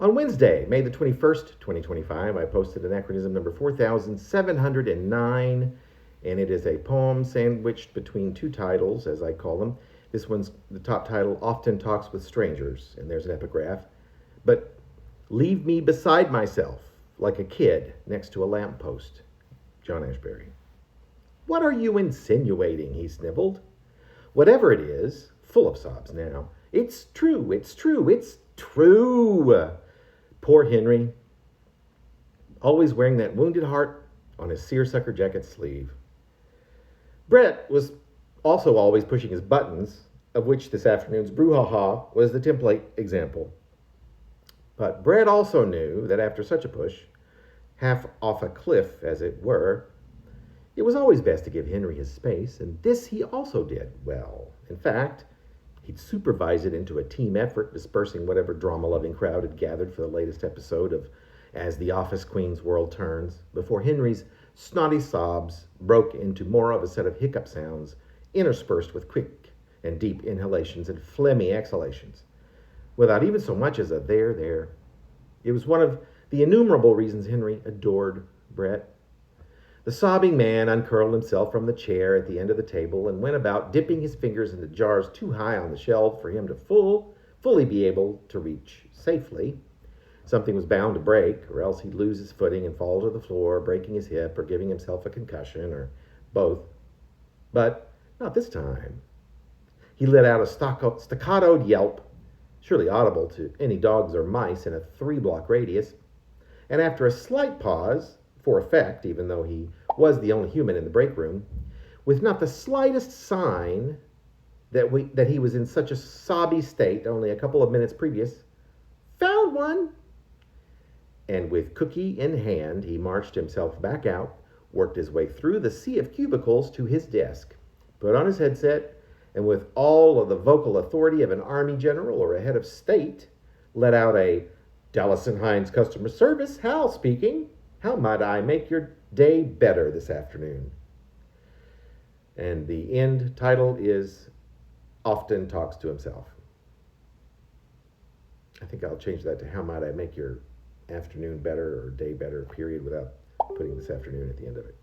On Wednesday, May the 21st, 2025, I posted anachronism number 4709, and it is a poem sandwiched between two titles, as I call them. This one's the top title, Often Talks with Strangers, and there's an epigraph. But leave me beside myself, like a kid next to a lamppost. John Ashbery. What are you insinuating? He sniveled. Whatever it is, full of sobs now. It's true, it's true, it's true. Poor Henry, always wearing that wounded heart on his seersucker jacket sleeve. Brett was also always pushing his buttons, of which this afternoon's brouhaha was the template example. But Brett also knew that after such a push, half off a cliff as it were, it was always best to give Henry his space, and this he also did well. In fact, he'd supervise it into a team effort, dispersing whatever drama-loving crowd had gathered for the latest episode of As the Office Queen's World Turns, before Henry's snotty sobs broke into more of a set of hiccup sounds, interspersed with quick and deep inhalations and phlegmy exhalations, without even so much as a there. It was one of the innumerable reasons Henry adored Brett. The sobbing man uncurled himself from the chair at the end of the table and went about dipping his fingers into jars too high on the shelf for him to fully be able to reach safely. Something was bound to break, or else he'd lose his footing and fall to the floor, breaking his hip or giving himself a concussion, or both. But not this time. He let out a staccatoed yelp, surely audible to any dogs or mice in a 3-block radius, and after a slight pause, for effect, even though he was the only human in the break room, with not the slightest sign that he was in such a sobby state only a couple of minutes previous, found one. And with cookie in hand, he marched himself back out, worked his way through the sea of cubicles to his desk, put on his headset, and with all of the vocal authority of an army general or a head of state, let out a Dallas & Hines customer service, Hal speaking. How might I make your day better this afternoon? And the end title is Often Talks to Himself. I think I'll change that to How Might I Make Your Afternoon Better or Day Better, period, without putting this afternoon at the end of it.